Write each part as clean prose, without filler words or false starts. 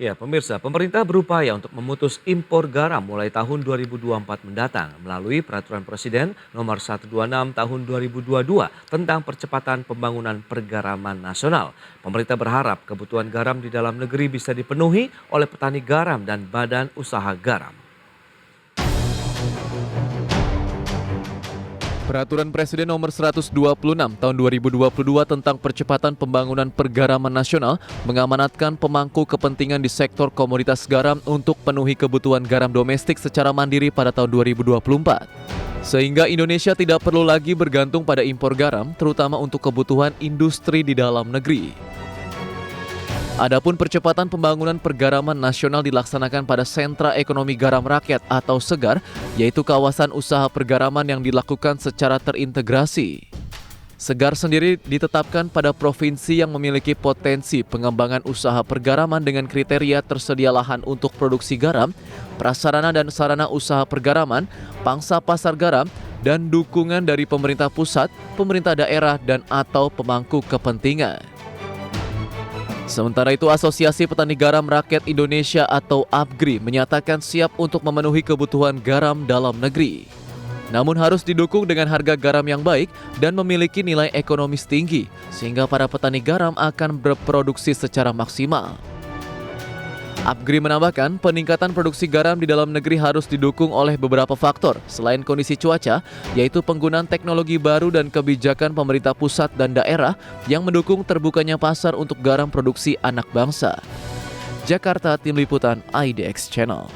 Ya, pemirsa, pemerintah berupaya untuk memutus impor garam mulai tahun 2024 mendatang melalui Peraturan Presiden Nomor 126 Tahun 2022 tentang percepatan pembangunan pergaraman nasional. Pemerintah berharap kebutuhan garam di dalam negeri bisa dipenuhi oleh petani garam dan badan usaha garam. Peraturan Presiden Nomor 126 Tahun 2022 tentang percepatan pembangunan pergaraman nasional mengamanatkan pemangku kepentingan di sektor komoditas garam untuk penuhi kebutuhan garam domestik secara mandiri pada tahun 2024. Sehingga Indonesia tidak perlu lagi bergantung pada impor garam, terutama untuk kebutuhan industri di dalam negeri. Adapun percepatan pembangunan pergaraman nasional dilaksanakan pada Sentra Ekonomi Garam Rakyat atau SEGAR, yaitu kawasan usaha pergaraman yang dilakukan secara terintegrasi. SEGAR sendiri ditetapkan pada provinsi yang memiliki potensi pengembangan usaha pergaraman dengan kriteria tersedia lahan untuk produksi garam, prasarana dan sarana usaha pergaraman, pangsa pasar garam, dan dukungan dari pemerintah pusat, pemerintah daerah, dan atau pemangku kepentingan. Sementara itu, Asosiasi Petani Garam Rakyat Indonesia atau APGRI menyatakan siap untuk memenuhi kebutuhan garam dalam negeri. Namun harus didukung dengan harga garam yang baik dan memiliki nilai ekonomis tinggi, sehingga para petani garam akan berproduksi secara maksimal. APGRI menambahkan peningkatan produksi garam di dalam negeri harus didukung oleh beberapa faktor selain kondisi cuaca, yaitu penggunaan teknologi baru dan kebijakan pemerintah pusat dan daerah yang mendukung terbukanya pasar untuk garam produksi anak bangsa. Jakarta, Tim Liputan IDX Channel.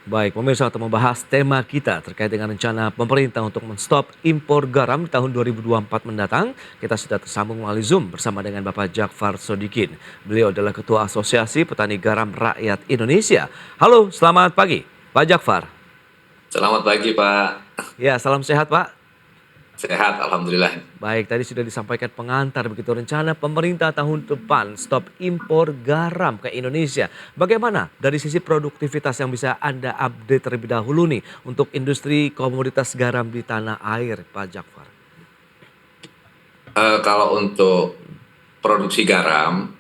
Baik, pemirsa, untuk membahas tema kita terkait dengan rencana pemerintah untuk menstop impor garam di tahun 2024 mendatang, kita sudah tersambung melalui Zoom bersama dengan Bapak Jakfar Sodikin. Beliau adalah Ketua Asosiasi Petani Garam Rakyat Indonesia. Halo, selamat pagi, Pak Jakfar. Selamat pagi, Pak. Ya, salam sehat, Pak. Sehat, alhamdulillah. Baik, tadi sudah disampaikan pengantar begitu rencana pemerintah tahun depan stop impor garam ke Indonesia. Bagaimana dari sisi produktivitas yang bisa Anda update terlebih dahulu nih untuk industri komoditas garam di tanah air, Pak Jakfar? Kalau untuk produksi garam,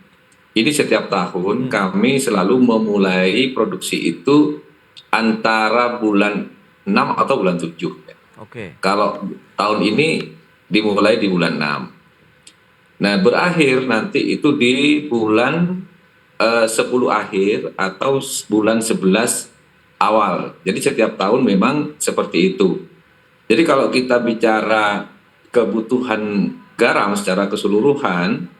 ini setiap tahun kami selalu memulai produksi itu antara bulan 6 atau bulan 7. Oke. Kalau tahun ini dimulai di bulan 6. Nah, berakhir nanti itu di bulan 10 akhir atau bulan 11 awal. Jadi setiap tahun memang seperti itu. Jadi kalau kita bicara kebutuhan garam secara keseluruhan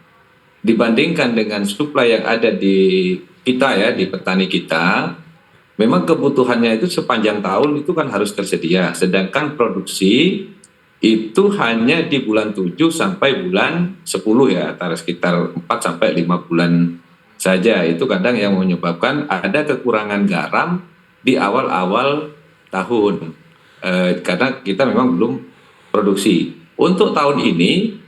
dibandingkan dengan suplai yang ada di kita ya, di petani kita, memang kebutuhannya itu sepanjang tahun itu kan harus tersedia. Sedangkan produksi itu hanya di bulan 7 sampai bulan 10 ya, antara sekitar 4 sampai 5 bulan saja. Itu kadang yang menyebabkan ada kekurangan garam di awal-awal tahun. Karena kita memang belum produksi. Untuk tahun ini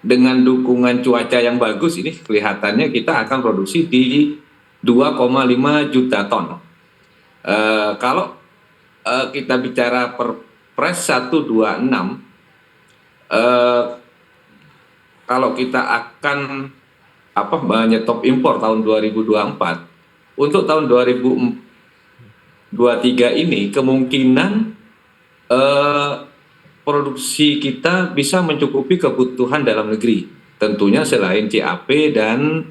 dengan dukungan cuaca yang bagus ini kelihatannya kita akan produksi di 2,5 juta ton. Kalau kita bicara Perpres 126, kalau kita akan menyetop impor tahun 2024, untuk tahun 2023 ini kemungkinan produksi kita bisa mencukupi kebutuhan dalam negeri, tentunya selain CAP dan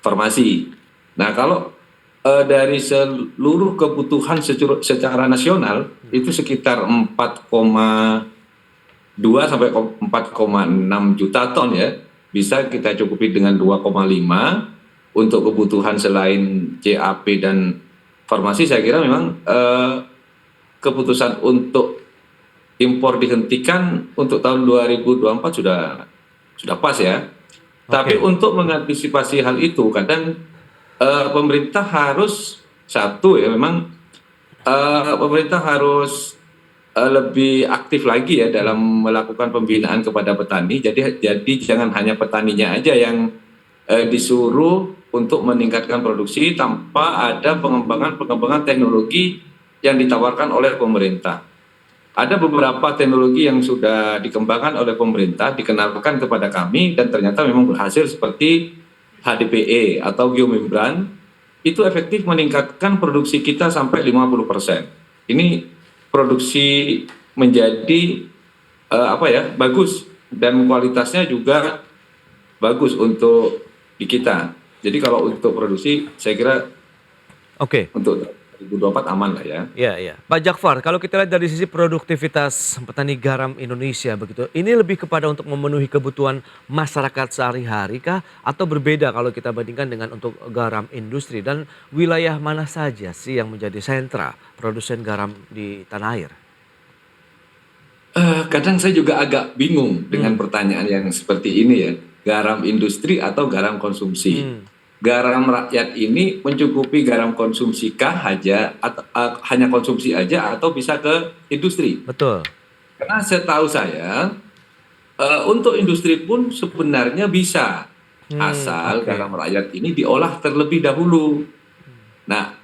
farmasi. Nah, kalau dari seluruh kebutuhan secara nasional itu sekitar 4,2 sampai 4,6 juta ton ya, bisa kita cukupi dengan 2,5 untuk kebutuhan selain CAP dan farmasi. Saya kira memang keputusan untuk impor dihentikan untuk tahun 2024 sudah pas ya. Okay. Tapi untuk mengantisipasi hal itu kadang pemerintah harus pemerintah harus lebih aktif lagi ya dalam melakukan pembinaan kepada petani. Jadi jangan hanya petaninya aja yang disuruh untuk meningkatkan produksi tanpa ada pengembangan teknologi yang ditawarkan oleh pemerintah. ada beberapa teknologi yang sudah dikembangkan oleh pemerintah, dikenalkan kepada kami, dan ternyata memang berhasil seperti HDPE atau geomembran, itu efektif meningkatkan produksi kita sampai 50%. Ini produksi menjadi bagus, dan kualitasnya juga bagus untuk di kita. Jadi kalau untuk produksi, saya kira Oke. untuk 2024 aman lah ya. Ya, ya. Pak Jakfar, kalau kita lihat dari sisi produktivitas petani garam Indonesia begitu, ini lebih kepada untuk memenuhi kebutuhan masyarakat sehari-hari kah? Atau berbeda kalau kita bandingkan dengan untuk garam industri? Dan wilayah mana saja sih yang menjadi sentra produsen garam di tanah air? Kadang saya juga agak bingung dengan pertanyaan yang seperti ini ya. Garam industri atau garam konsumsi? Hmm, Garam rakyat ini mencukupi garam konsumsi kah aja, atau hanya konsumsi aja, atau bisa ke industri? betul. Karena setahu saya, untuk industri pun sebenarnya bisa, asal Oke. garam rakyat ini diolah terlebih dahulu. Nah,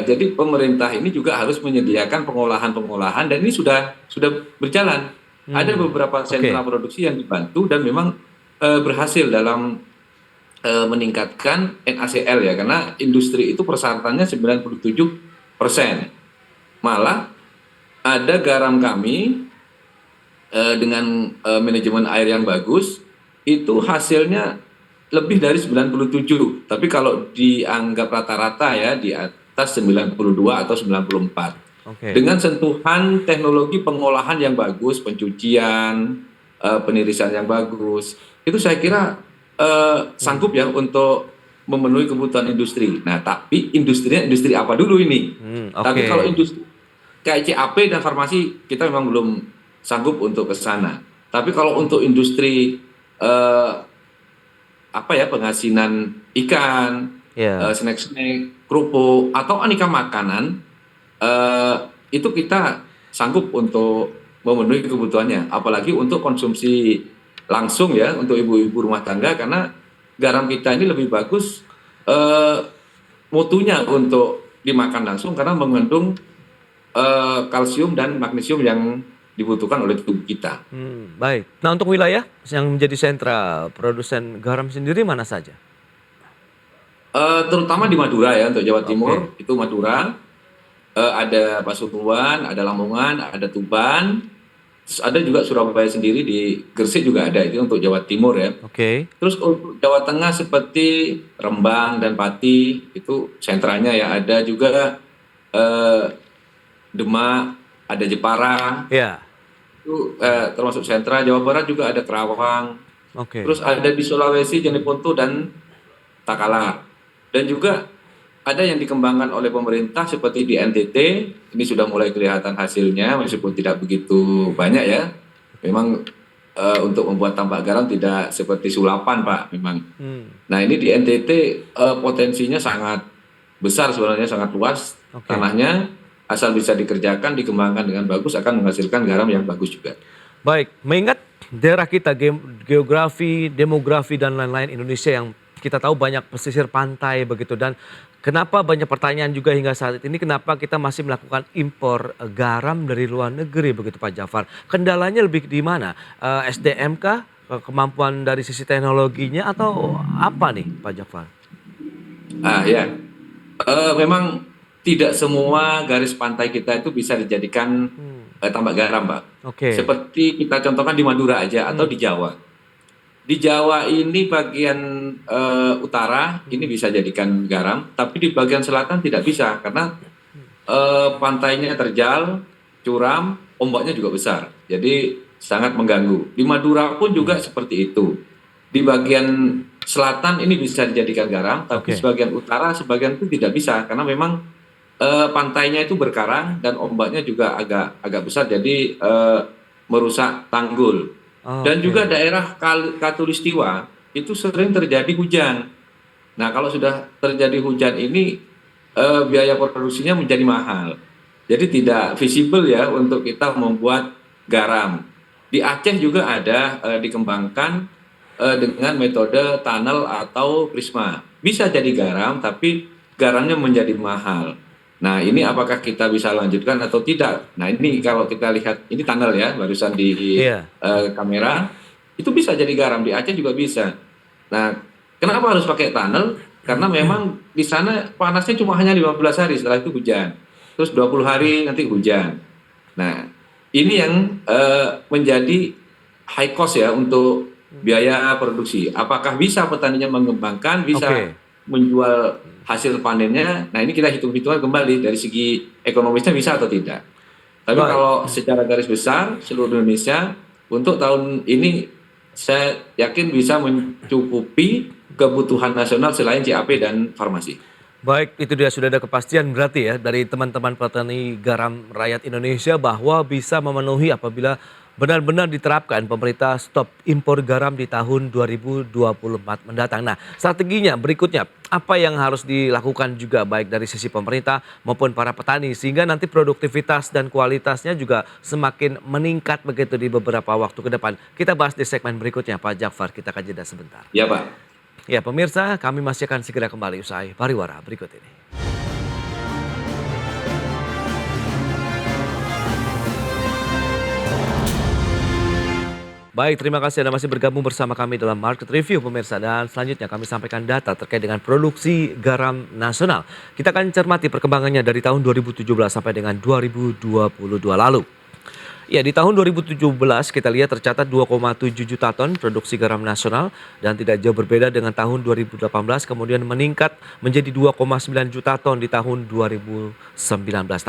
jadi pemerintah ini juga harus menyediakan pengolahan-pengolahan, dan ini sudah berjalan. Ada beberapa sentra Oke. produksi yang dibantu dan memang berhasil dalam meningkatkan NaCl ya, karena industri itu persyaratannya 97%. Malah ada garam kami dengan manajemen air yang bagus, itu hasilnya lebih dari 97. Tapi kalau dianggap rata-rata ya di atas 92 atau 94. Oke. Dengan sentuhan teknologi pengolahan yang bagus, pencucian, penirisan yang bagus, itu saya kira sanggup ya untuk memenuhi kebutuhan industri. Nah, tapi industrinya industri apa dulu ini? Tapi Oke. kalau industri kayak CAP dan farmasi, kita memang belum sanggup untuk ke sana. Tapi kalau untuk industri eh, penghasilan ikan, Ya. snack-snack, kerupuk, atau aneka makanan, eh, itu kita sanggup untuk memenuhi kebutuhannya. Apalagi untuk konsumsi langsung ya, untuk ibu-ibu rumah tangga, karena garam kita ini lebih bagus mutunya untuk dimakan langsung, karena mengandung kalsium dan magnesium yang dibutuhkan oleh tubuh kita. Baik. Nah, untuk wilayah yang menjadi sentra produsen garam sendiri mana saja? Terutama di Madura ya, untuk Jawa Oke. Timur itu Madura, ada Pasuruan, ada Lamongan, ada Tuban, terus ada juga Surabaya sendiri, di Gresik juga ada, itu untuk Jawa Timur ya. Oke. Terus untuk Jawa Tengah seperti Rembang dan Pati itu sentranya ya, ada juga eh, Demak, ada Jepara, Ya. itu termasuk sentra. Jawa Barat juga ada Kerawang, Oke. terus ada di Sulawesi Jeneponto dan Takalar, dan juga ada yang dikembangkan oleh pemerintah seperti di NTT. Ini sudah mulai kelihatan hasilnya meskipun tidak begitu banyak ya. Memang untuk membuat tambak garam tidak seperti sulapan Pak memang. Nah, ini di NTT potensinya sangat besar sebenarnya, sangat luas Oke. tanahnya, asal bisa dikerjakan, dikembangkan dengan bagus, akan menghasilkan garam yang bagus juga. Baik, mengingat daerah kita geografi, demografi dan lain-lain Indonesia yang kita tahu banyak pesisir pantai begitu, dan kenapa banyak pertanyaan juga hingga saat ini kenapa kita masih melakukan impor garam dari luar negeri begitu Pak Jafar. Kendalanya lebih di mana? SDM kah? Kemampuan dari sisi teknologinya atau apa nih Pak Jafar? Ya, memang tidak semua garis pantai kita itu bisa dijadikan tambak garam, Pak. Oke. Seperti kita contohkan di Madura aja atau di Jawa. Di Jawa ini bagian utara ini bisa jadikan garam, tapi di bagian selatan tidak bisa karena pantainya terjal, curam, ombaknya juga besar. Jadi sangat mengganggu. Di Madura pun juga seperti itu. Di bagian selatan ini bisa dijadikan garam, tapi Oke. sebagian utara, sebagian itu tidak bisa karena memang pantainya itu berkarang dan ombaknya juga agak besar, jadi merusak tanggul. Dan Oke. juga daerah Katulistiwa itu sering terjadi hujan. Nah, kalau sudah terjadi hujan ini biaya produksinya menjadi mahal. Jadi tidak visible ya untuk kita membuat garam. Di Aceh juga ada dikembangkan dengan metode tunnel atau prisma. Bisa jadi garam, tapi garamnya menjadi mahal. Nah, ini apakah kita bisa lanjutkan atau tidak? Nah, ini kalau kita lihat, ini tunnel ya, barusan di Iya. kamera, itu bisa jadi garam, di Aceh juga bisa. Nah, kenapa harus pakai tunnel? Karena memang di sana panasnya cuma hanya 15 hari, setelah itu hujan. Terus 20 hari nanti hujan. Nah, ini yang menjadi high cost ya untuk biaya produksi. Apakah bisa petaninya mengembangkan, bisa Oke. menjual hasil panennya? Nah, ini kita hitung-hitungan kembali dari segi ekonomisnya bisa atau tidak. Tapi Baik. kalau secara garis besar seluruh Indonesia untuk tahun ini saya yakin bisa mencukupi kebutuhan nasional selain CAP dan farmasi. Baik, itu dia sudah ada kepastian berarti ya dari teman-teman petani garam rakyat Indonesia bahwa bisa memenuhi apabila benar-benar diterapkan pemerintah stop impor garam di tahun 2024 mendatang. Nah, strateginya berikutnya apa yang harus dilakukan juga baik dari sisi pemerintah maupun para petani sehingga nanti produktivitas dan kualitasnya juga semakin meningkat begitu di beberapa waktu ke depan. Kita bahas di segmen berikutnya Pak Jafar, kita akan jeda sebentar. Ya, Pak. Ya pemirsa, kami masih akan segera kembali usai pariwara berikut ini. Baik, terima kasih Anda masih bergabung bersama kami dalam Market Review pemirsa. Dan selanjutnya kami sampaikan data terkait dengan produksi garam nasional. Kita akan cermati perkembangannya dari tahun 2017 sampai dengan 2022 lalu. Ya, di tahun 2017 kita lihat tercatat 2,7 juta ton produksi garam nasional dan tidak jauh berbeda dengan tahun 2018 kemudian meningkat menjadi 2,9 juta ton di tahun 2019.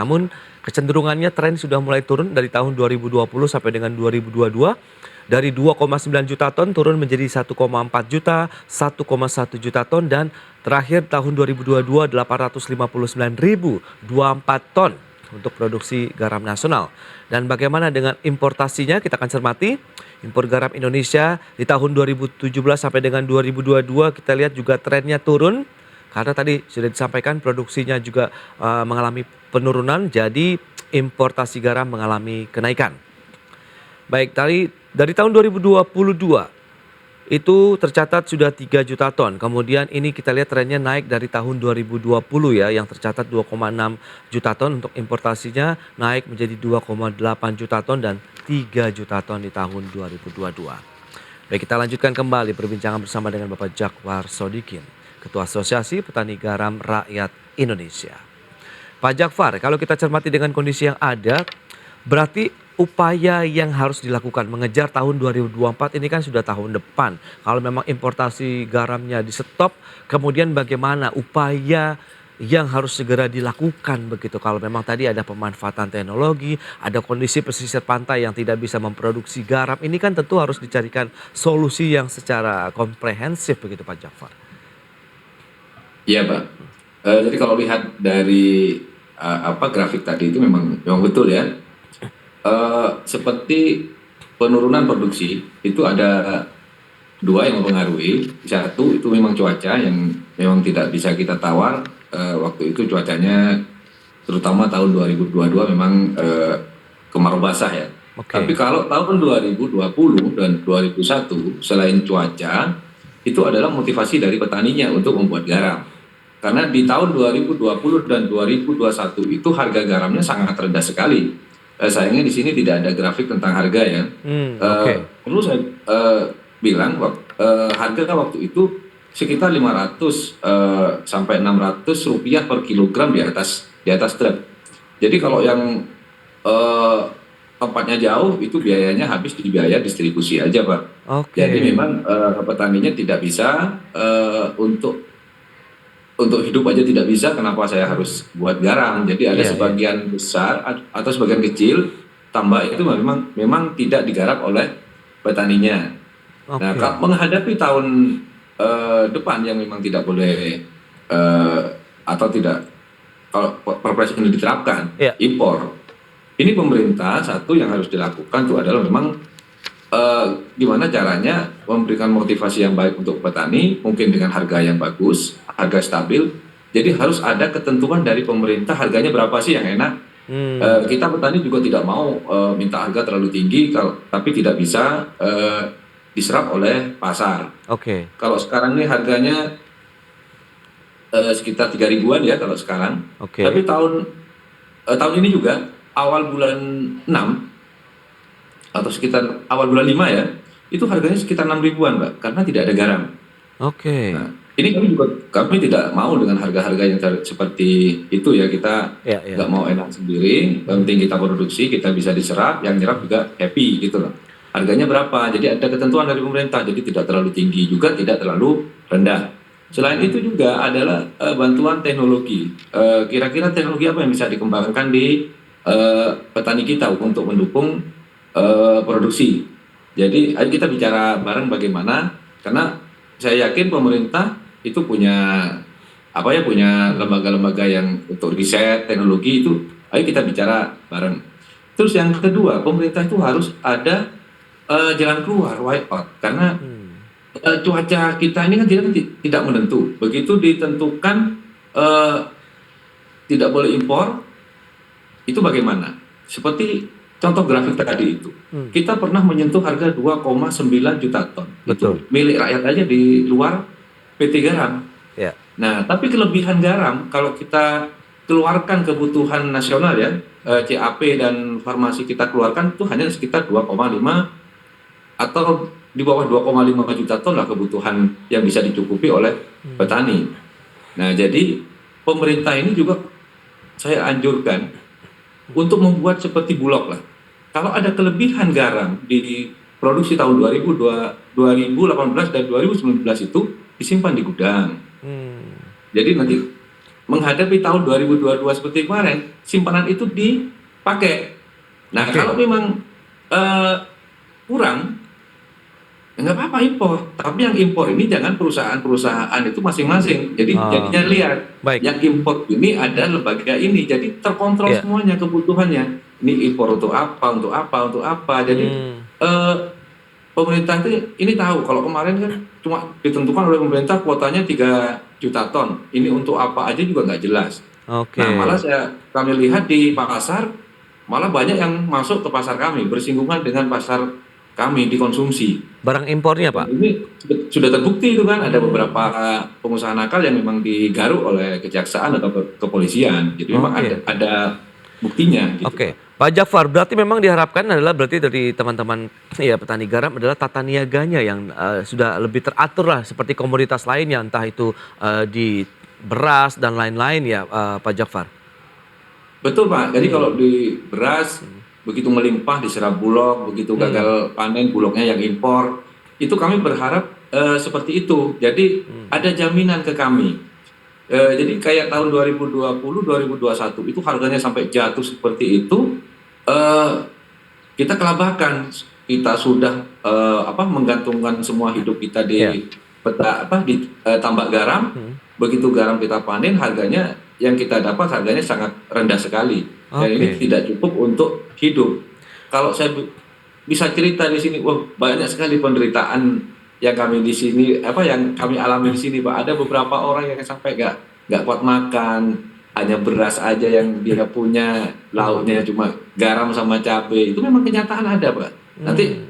Namun kecenderungannya tren sudah mulai turun dari tahun 2020 sampai dengan 2022. Dari 2,9 juta ton turun menjadi 1,4 juta, 1,1 juta ton dan terakhir tahun 2022 859.024 ton untuk produksi garam nasional. Dan bagaimana dengan importasinya kita akan cermati. Impor garam Indonesia di tahun 2017 sampai dengan 2022 kita lihat juga trennya turun. Karena tadi sudah disampaikan produksinya juga mengalami penurunan jadi importasi garam mengalami kenaikan. Baik, dari tahun 2022 itu tercatat sudah 3 juta ton. Kemudian ini kita lihat trennya naik dari tahun 2020 ya yang tercatat 2,6 juta ton untuk importasinya naik menjadi 2,8 juta ton dan 3 juta ton di tahun 2022. Baik, kita lanjutkan kembali perbincangan bersama dengan Bapak Jakwar Sodikin, Ketua Asosiasi Petani Garam Rakyat Indonesia. Pak Jakfar, kalau kita cermati dengan kondisi yang ada, berarti upaya yang harus dilakukan mengejar tahun 2024 ini kan sudah tahun depan. Kalau memang importasi garamnya di stop, kemudian bagaimana upaya yang harus segera dilakukan begitu. Kalau memang tadi ada pemanfaatan teknologi, ada kondisi pesisir pantai yang tidak bisa memproduksi garam, ini kan tentu harus dicarikan solusi yang secara komprehensif begitu Pak Jakfar. Iya, Pak. Jadi kalau lihat dari grafik tadi itu memang betul ya. Seperti penurunan produksi itu ada dua yang mempengaruhi. Satu itu memang cuaca yang memang tidak bisa kita tawar. Waktu itu cuacanya terutama tahun 2022 memang kemarau basah ya. Oke. Tapi kalau tahun 2020 dan 2001 selain cuaca itu adalah motivasi dari petaninya untuk membuat garam. Karena di tahun 2020 dan 2021 itu harga garamnya sangat rendah sekali. Sayangnya di sini tidak ada grafik tentang harga ya. Oke. Perlu saya bilang harga waktu itu sekitar 500 sampai 600 rupiah per kilogram di atas truk. Jadi kalau yang tempatnya jauh itu biayanya habis di biaya distribusi aja, Pak. Oke. Jadi memang petaninya tidak bisa untuk hidup aja tidak bisa, kenapa saya harus buat garam. Jadi ada Iya. sebagian besar atau sebagian kecil tambah itu memang tidak digarap oleh petaninya. Nah, Oke. menghadapi tahun depan yang memang tidak boleh atau tidak, kalau perpres ini diterapkan Iya. impor, ini pemerintah satu yang harus dilakukan itu adalah memang gimana caranya memberikan motivasi yang baik untuk petani, mungkin dengan harga yang bagus, harga stabil. Jadi harus ada ketentuan dari pemerintah harganya berapa sih yang enak. Kita petani juga tidak mau minta harga terlalu tinggi, tapi tidak bisa diserap oleh pasar. Oke. Kalau sekarang ini harganya sekitar 3 ribuan ya kalau sekarang. Oke. Tapi tahun ini juga awal bulan 6 atau sekitar awal bulan 5 ya, itu harganya sekitar 6 ribuan, Mbak, karena tidak ada garam. Oke. Nah, ini kami tidak mau dengan harga-harga yang seperti itu ya. Kita Ya, ya. nggak mau enak sendiri, yang penting kita produksi, kita bisa diserap, yang nyerap juga happy gitu loh. Harganya berapa? Jadi ada ketentuan dari pemerintah, jadi tidak terlalu tinggi juga, tidak terlalu rendah. Selain itu juga adalah bantuan teknologi. Kira-kira teknologi apa yang bisa dikembangkan di petani kita untuk mendukung produksi. Jadi ayo kita bicara bareng bagaimana, karena saya yakin pemerintah itu punya punya lembaga-lembaga yang untuk riset teknologi itu. Ayo kita bicara bareng. Terus yang kedua, pemerintah itu harus ada jalan keluar way out, karena cuaca kita ini kan tidak menentu. Begitu ditentukan tidak boleh impor, itu bagaimana? Seperti contoh grafik tadi itu, kita pernah menyentuh harga 2,9 juta ton. Betul. Itu milik rakyat aja di luar PT Garam. Ya. Nah, tapi kelebihan garam kalau kita keluarkan kebutuhan nasional ya, CAP dan farmasi kita keluarkan itu hanya sekitar 2,5 atau di bawah 2,5 juta ton lah kebutuhan yang bisa dicukupi oleh petani. Nah, jadi pemerintah ini juga saya anjurkan untuk membuat seperti Bulog lah. Kalau ada kelebihan garam di produksi tahun 2018 dan 2019 itu disimpan di gudang. Jadi nanti menghadapi tahun 2022 seperti kemarin, simpanan itu dipakai. Nah, kalau memang kurang, ya nggak apa-apa impor. Tapi yang impor ini jangan perusahaan-perusahaan itu masing-masing. Jadi jadinya lihat. Baik. Yang impor ini ada lembaga ini. Jadi terkontrol semuanya kebutuhannya. Ini impor untuk apa, untuk apa, untuk apa. Jadi pemerintah ini tahu. Kalau kemarin kan cuma ditentukan oleh pemerintah kuotanya 3 juta ton. Ini untuk apa aja juga nggak jelas. Oke. Nah, malah kami lihat di pasar, malah banyak yang masuk ke pasar kami, bersinggungan dengan pasar kami dikonsumsi. Barang impornya, Pak? Ini sudah terbukti itu kan, ada beberapa pengusaha nakal yang memang digaruk oleh kejaksaan atau kepolisian. Jadi memang ada buktinya. Gitu. Oke, Pak Jafar, berarti memang diharapkan adalah berarti dari teman-teman ya petani garam adalah tata niaganya yang sudah lebih teratur lah seperti komoditas lainnya, entah itu di beras dan lain-lain ya, Pak Jafar. Betul, Pak. Jadi kalau di beras begitu melimpah diserap Bulog, begitu gagal panen Bulognya yang impor, itu kami berharap seperti itu. Jadi ada jaminan ke kami. Jadi kayak tahun 2020, 2021 itu harganya sampai jatuh seperti itu, kita kelabakan. Kita sudah menggantungkan semua hidup kita di tambak garam. Begitu garam kita panen, harganya yang kita dapat harganya sangat rendah sekali. Dan ini tidak cukup untuk hidup. Kalau saya bisa cerita di sini, wah banyak sekali penderitaan yang kami di sini, yang kami alami di sini, Pak. Ada beberapa orang yang sampai nggak kuat makan, hanya beras aja yang dia punya, lauknya cuma garam sama cabai. Itu memang kenyataan ada, Pak. Nanti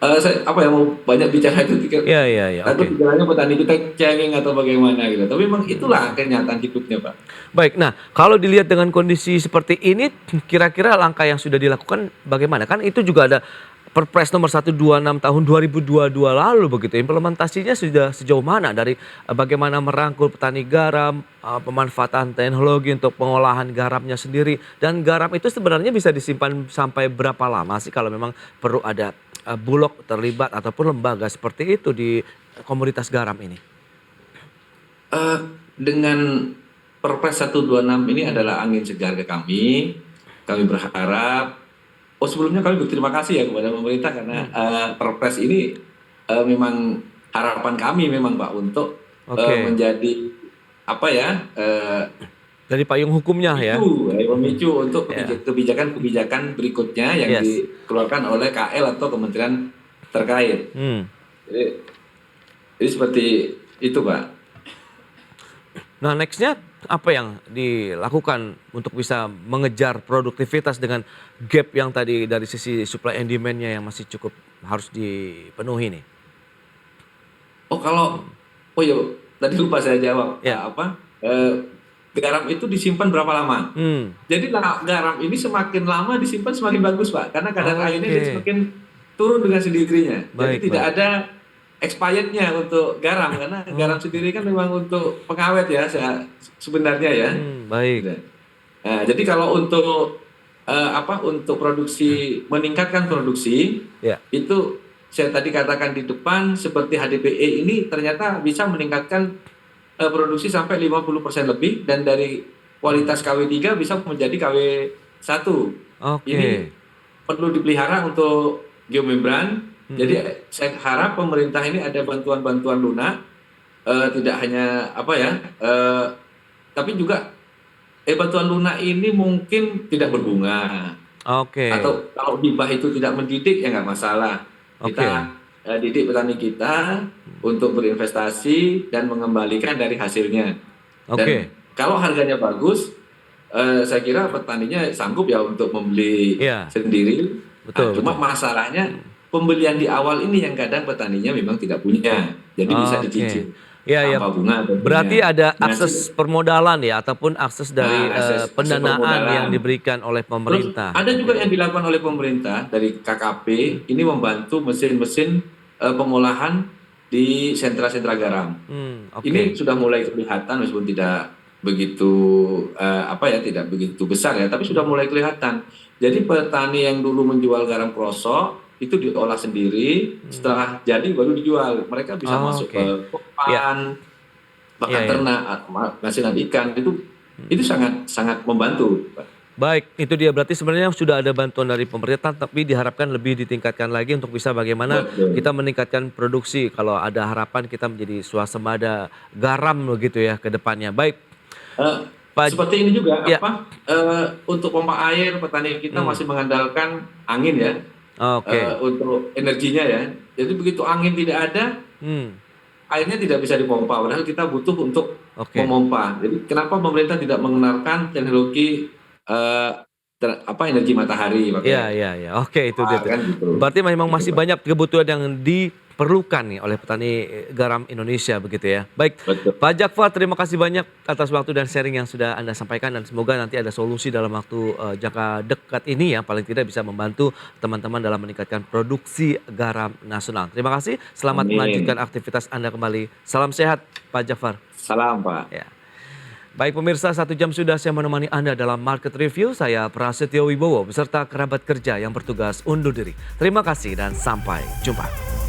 saya mau banyak bicara itu, takut pikirannya petani kita cengeng atau bagaimana gitu. Tapi memang itulah kenyataan hidupnya, Pak. Baik, nah kalau dilihat dengan kondisi seperti ini, kira-kira langkah yang sudah dilakukan bagaimana? Kan itu juga ada Perpres nomor 126 tahun 2022 lalu begitu. Implementasinya sudah sejauh mana dari bagaimana merangkul petani garam, pemanfaatan teknologi untuk pengolahan garamnya sendiri, dan garam itu sebenarnya bisa disimpan sampai berapa lama sih kalau memang perlu ada Bulog terlibat ataupun lembaga seperti itu di komoditas garam ini? Dengan Perpres 126 ini adalah angin segar ke kami. Kami berharap, sebelumnya kami berterima kasih ya kepada pemerintah karena Perpres ini memang harapan kami memang, Pak, untuk menjadi dari payung hukumnya memicu untuk kebijakan-kebijakan berikutnya yang dikeluarkan oleh KL atau kementerian terkait. Jadi seperti itu, Pak. Nah, nextnya apa yang dilakukan untuk bisa mengejar produktivitas dengan gap yang tadi dari sisi supply and demand-nya yang masih cukup harus dipenuhi nih? Tadi lupa saya jawab. eh, garam itu disimpan berapa lama. Hmm. Jadi garam ini semakin lama disimpan semakin bagus Pak, karena kadar airnya dia Oke. semakin turun dengan sendirinya. Jadi Baik, tidak baik. ada expirednya untuk garam, karena garam sendiri kan memang untuk pengawet ya sebenarnya ya. Baik. Gitu. Nah, jadi kalau untuk untuk produksi, meningkatkan produksi, Ya. itu saya tadi katakan di depan seperti HDPE ini ternyata bisa meningkatkan produksi sampai 50% lebih, dan dari kualitas KW3 bisa menjadi KW1. Ini Oke. perlu dipelihara untuk geomembran. Jadi saya harap pemerintah ini ada bantuan-bantuan lunak, tidak hanya tapi juga bantuan lunak ini mungkin tidak berbunga, Oke. atau kalau hibah itu tidak mendidik ya nggak masalah. Oke. Kita didik petani kita untuk berinvestasi dan mengembalikan dari hasilnya. Dan Oke. kalau harganya bagus, saya kira petaninya sanggup ya untuk membeli Iya. sendiri. Betul, Cuma betul. masalahnya pembelian di awal ini yang kadang petaninya memang tidak punya, jadi bisa Oke. dicicil Ya, ya. tanpa bunga tentunya. Berarti ada Nah, akses permodalan ya, ataupun akses dari akses pendanaan permodalan. yang diberikan oleh Terus pemerintah. ada juga Oke. yang dilakukan oleh pemerintah dari KKP, ini membantu mesin-mesin pengolahan di sentra-sentra garam. Oke. Ini sudah mulai kelihatan meskipun tidak begitu tidak begitu besar ya, tapi sudah mulai kelihatan. Jadi petani yang dulu menjual garam krosok itu diolah sendiri, setelah jadi baru dijual. Mereka bisa masuk Oke. ke Ya. pakan, Iya, pakan iya. ternak, ngasilan ikan, itu sangat sangat membantu. Baik, itu dia berarti sebenarnya sudah ada bantuan dari pemerintah, tapi diharapkan lebih ditingkatkan lagi untuk bisa bagaimana Betul. kita meningkatkan produksi. Kalau ada harapan kita menjadi swasembada garam begitu ya ke depannya. Baik, Pak. Seperti ini juga Ya. untuk pompa air petani kita masih mengandalkan angin ya, Oke. untuk energinya ya. Jadi begitu angin tidak ada, Hmm. airnya tidak bisa dipompa, padahal kita butuh untuk Oke. memompa. Jadi kenapa pemerintah tidak mengenalkan teknologi energi matahari Iya, iya, iya. Oke, itu dia tuh. kan gitu. Berarti memang Gitu, masih Pak. banyak kebutuhan yang diperlukan nih oleh petani garam Indonesia begitu ya. Baik, Betul. Pak Jakfar, terima kasih banyak atas waktu dan sharing yang sudah Anda sampaikan, dan semoga nanti ada solusi dalam waktu jangka dekat ini ya, paling tidak bisa membantu teman-teman dalam meningkatkan produksi garam nasional. Terima kasih, selamat Amin. melanjutkan aktivitas Anda kembali. Salam sehat, Pak Jakfar. Salam Pak. Ya. Baik pemirsa, 1 jam sudah saya menemani Anda dalam Market Review. Saya Prasetyo Wibowo beserta kerabat kerja yang bertugas undur diri. Terima kasih dan sampai jumpa.